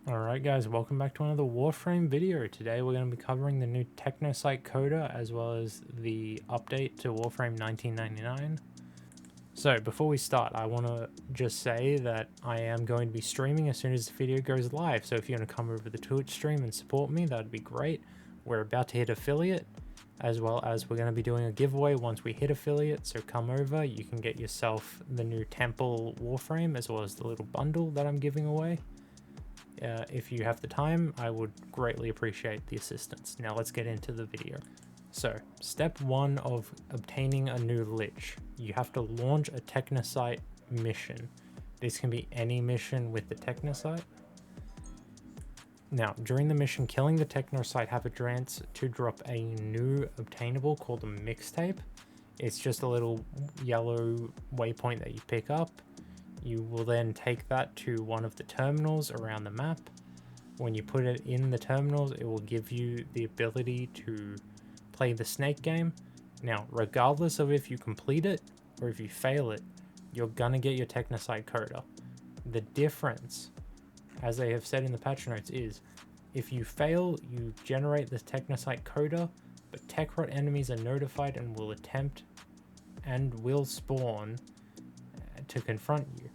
Alright guys, welcome back to another Warframe video. Today we're going to be covering the new technocyte coda as well as the update to Warframe 1999. So before we start, I want to just say that I am going to be streaming as soon as the video goes live, so if you want to come over the Twitch stream and support me, that would be great. We're about to hit affiliate, as well as we're going to be doing a giveaway once we hit affiliate, so come over, you can get yourself the new Temple Warframe as well as the little bundle that I'm giving away. If you have the time, I would greatly appreciate the assistance. Now let's get into the video. So, step 1 of obtaining a new lich. You have to launch a technocyte mission. This can be any mission with the technocyte. Now, during the mission, killing the technocyte have a chance to drop a new obtainable called a mixtape. It's just a little yellow waypoint that you pick up. You will then take that to one of the terminals around the map. When you put it in the terminals, it will give you the ability to play the snake game. Now, regardless of if you complete it or if you fail it, you're gonna get your technocyte coda. The difference, as they have said in the patch notes, is if you fail, you generate the technocyte coda, but techrot enemies are notified and will attempt and will spawn to confront you.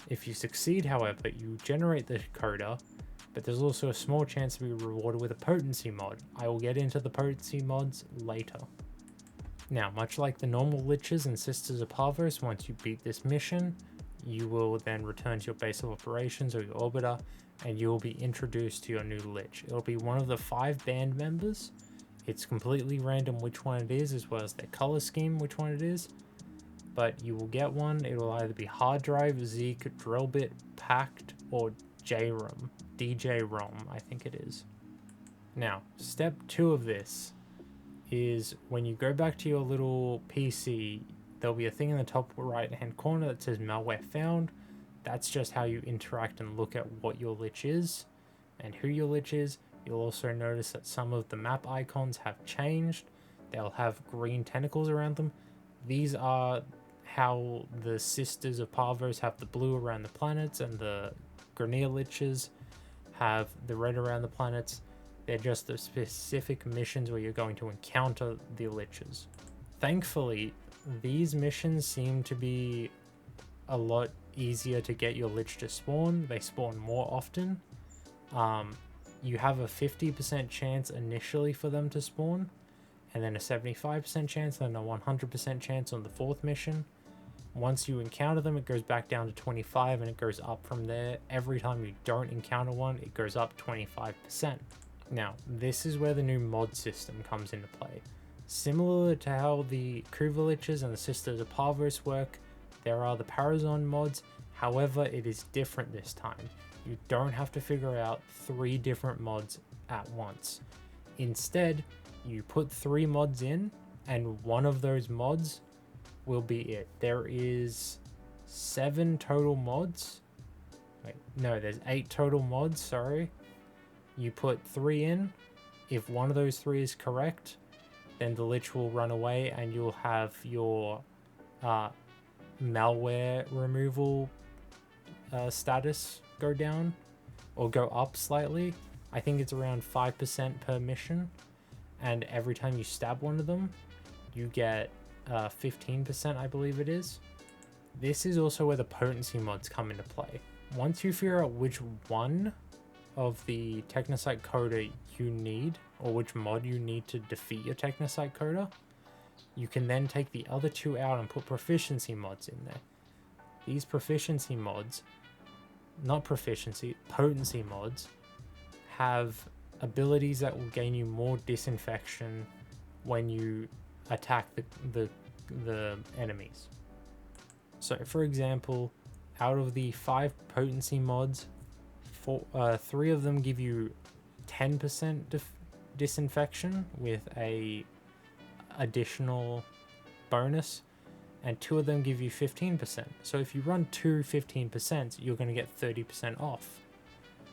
If you succeed, however, you generate the coda, but there's also a small chance to be rewarded with a potency mod. I will get into the potency mods later. Now, much like the normal liches and Sisters of Parvos, once you beat this mission, you will then return to your base of operations or your orbiter, and you will be introduced to your new lich. It'll be one of the 5 band members. It's completely random which one it is, as well as their color scheme, which one it is. But you will get one. It will either be hard drive, Zeke, Drillbit, Pact, or JROM. DJ-ROM, I think it is. Now, step 2 of this is when you go back to your little PC, there'll be a thing in the top right hand corner that says malware found. That's just how you interact and look at what your lich is and who your lich is. You'll also notice that some of the map icons have changed. They'll have green tentacles around them. These are how the Sisters of Parvos have the blue around the planets, and the Grenier liches have the red around the planets. They're just the specific missions where you're going to encounter the liches. Thankfully, these missions seem to be a lot easier to get your lich to spawn. They spawn more often. You have a 50% chance initially for them to spawn, and then a 75% chance, and a 100% chance on the 4th mission. Once you encounter them, it goes back down to 25, and it goes up from there. Every time you don't encounter one, it goes up 25%. Now, this is where the new mod system comes into play. Similar to how the Kuva liches and the Sisters of Parvos work, there are the Parazon mods. However, it is different this time. You don't have to figure out 3 different mods at once. Instead, you put 3 mods in, and one of those mods will be it. There is 7 total mods. Wait, no, there's 8 total mods, sorry. You put 3 in. If one of those 3 is correct, then the lich will run away and you'll have your malware removal status go down or go up slightly. I think it's around 5% per mission, and every time you stab one of them, you get 15%, I believe it is. This is also where the potency mods come into play. Once you figure out which one of the technocyte coda you need, or which mod you need to defeat your technocyte coda, you can then take the other 2 out and put proficiency mods in there. These proficiency mods, not proficiency, potency mods, have abilities that will gain you more disinfection when you attack the enemies. So, for example, out of the 5 potency mods, 3 of them give you 10% disinfection with a additional bonus, and 2 of them give you 15%. So if you run 2 15%, you're going to get 30% off,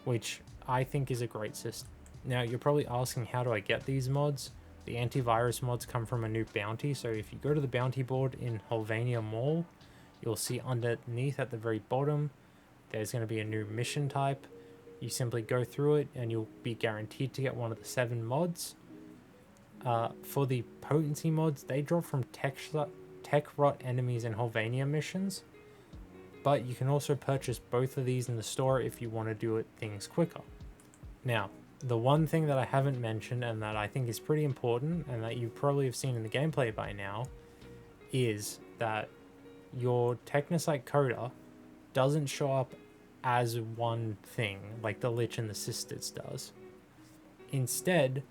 which I think is a great system. Now, you're probably asking, how do I get these mods? The antivirus mods come from a new bounty, so if you go to the bounty board in Holvania Mall, you'll see underneath at the very bottom, there's going to be a new mission type. You simply go through it and you'll be guaranteed to get one of the 7 mods. For the potency mods, they drop from tech rot enemies and Holvania missions, but you can also purchase both of these in the store if you want to do things quicker. Now, the one thing that I haven't mentioned and that I think is pretty important and that you probably have seen in the gameplay by now is that your technocyte coda doesn't show up as one thing like the Lich and the Sisters does. Instead,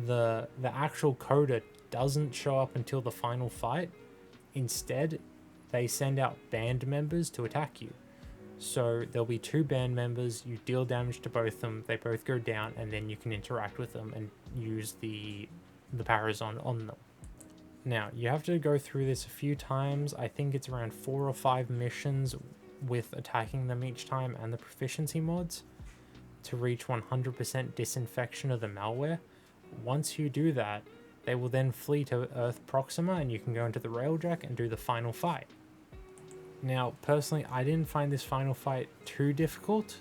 the actual coda doesn't show up until the final fight. Instead, they send out band members to attack you. So there'll be 2 band members, you deal damage to both of them, they both go down, and then you can interact with them and use the paras on them. Now, you have to go through this a few times. I think it's around 4 or 5 missions with attacking them each time and the proficiency mods to reach 100% disinfection of the malware. Once you do that, they will then flee to Earth Proxima and you can go into the railjack and do the final fight. Now, personally, I didn't find this final fight too difficult.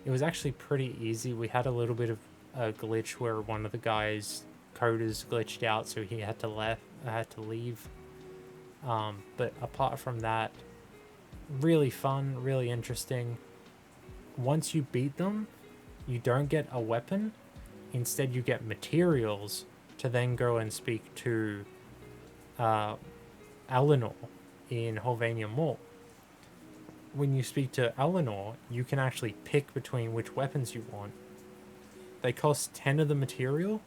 It was actually pretty easy. We had a little bit of a glitch where one of the guys' coders glitched out, so he had to leave. But apart from that, really fun, really interesting. Once you beat them, you don't get a weapon. Instead, you get materials to then go and speak to Eleanor in Holvania Mall. When you speak to Eleanor, you can actually pick between which weapons you want. They cost 10 of the material,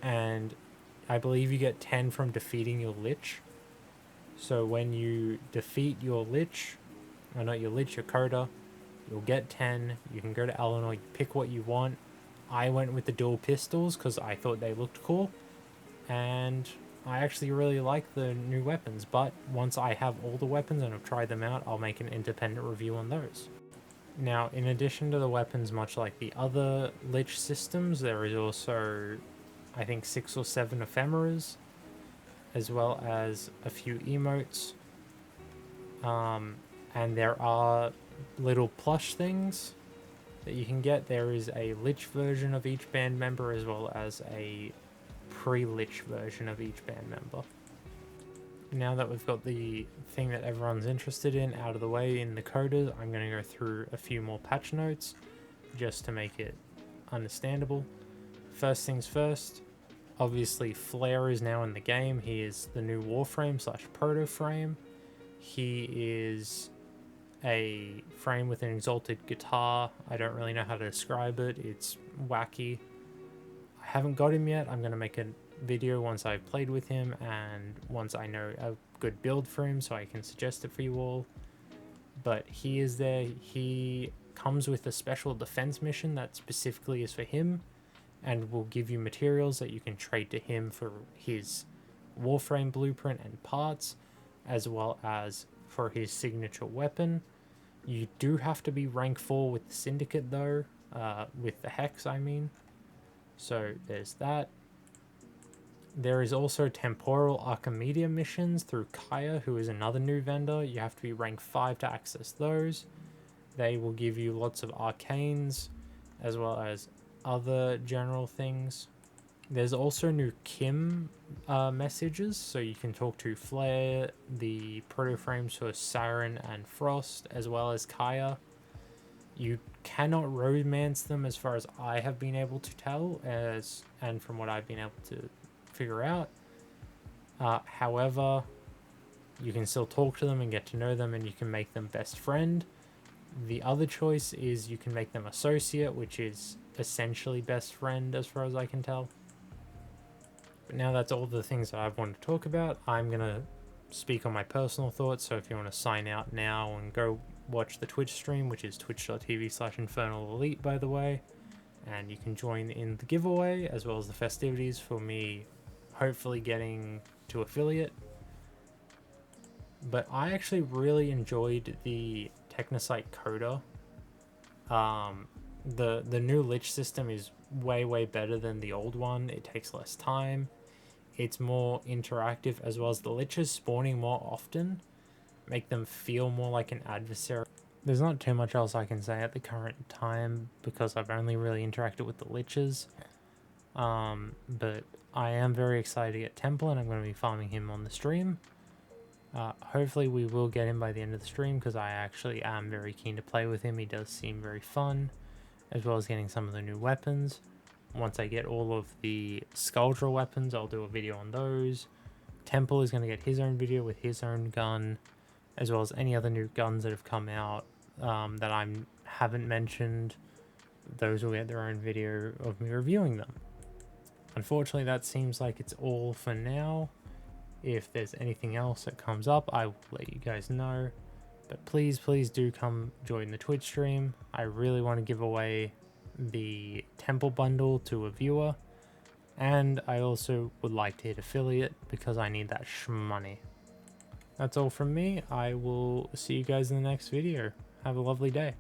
and I believe you get 10 from defeating your Lich. So when you defeat your Lich, or not your Lich, your coda, you'll get 10. You can go to Eleanor, you pick what you want. I went with the dual pistols because I thought they looked cool, and I actually really like the new weapons, but once I have all the weapons and I've tried them out, I'll make an independent review on those. Now, in addition to the weapons, much like the other Lich systems, there is also, I think, 6 or 7 ephemeras, as well as a few emotes. And there are little plush things that you can get. There is a Lich version of each band member, as well as a pre-Lich version of each band member. Now that we've got the thing that everyone's interested in out of the way in the codas, I'm going to go through a few more patch notes just to make it understandable. First things first, obviously Flare is now in the game. He is the new Warframe / Proto Frame. He is a frame with an exalted guitar. I don't really know how to describe it. It's wacky. I haven't got him yet. I'm going to make a video once I've played with him and once I know a good build for him so I can suggest it for you all. But he is there. He comes with a special defense mission that specifically is for him and will give you materials that you can trade to him for his Warframe blueprint and parts, as well as for his signature weapon. You do have to be rank 4 with the Syndicate though, with the Hex I mean. So there's that. There is also temporal Archimedia missions through Kaya, who is another new vendor. You have to be rank 5 to access those. They will give you lots of arcanes, as well as other general things. There's also new Kim messages, so you can talk to Flare, the proto frames for Siren and Frost, as well as Kaya. You cannot romance them as far as I have been able to tell, and from what I've been able to figure out. However, you can still talk to them and get to know them, and you can make them best friend. The other choice is you can make them associate, which is essentially best friend as far as I can tell. But now that's all the things that I've wanted to talk about. I'm going to speak on my personal thoughts, so if you want to sign out now and go watch the Twitch stream, which is twitch.tv/Infernal Elite, by the way, and you can join in the giveaway as well as the festivities for me hopefully getting to affiliate. But I actually really enjoyed the technocyte coda. The new Lich system is way better than the old one. It takes less time. It's more interactive, as well as the Liches spawning more often make them feel more like an adversary. there's not too much else I can say at the current time because I've only really interacted with the liches. But I am very excited to get Temple, and I'm going to be farming him on the stream. Hopefully we will get him by the end of the stream because I actually am very keen to play with him. He does seem very fun, as well as getting some of the new weapons. Once I get all of the Skuldra weapons, I'll do a video on those. Temple is going to get his own video with his own gun, as well as any other new guns that have come out that I haven't mentioned. Those will get their own video of me reviewing them. Unfortunately, that seems like it's all for now. If there's anything else that comes up, I will let you guys know. But please do come join the Twitch stream. I really want to give away the Temple bundle to a viewer. And I also would like to hit affiliate because I need that shmoney. That's all from me. I will see you guys in the next video. Have a lovely day.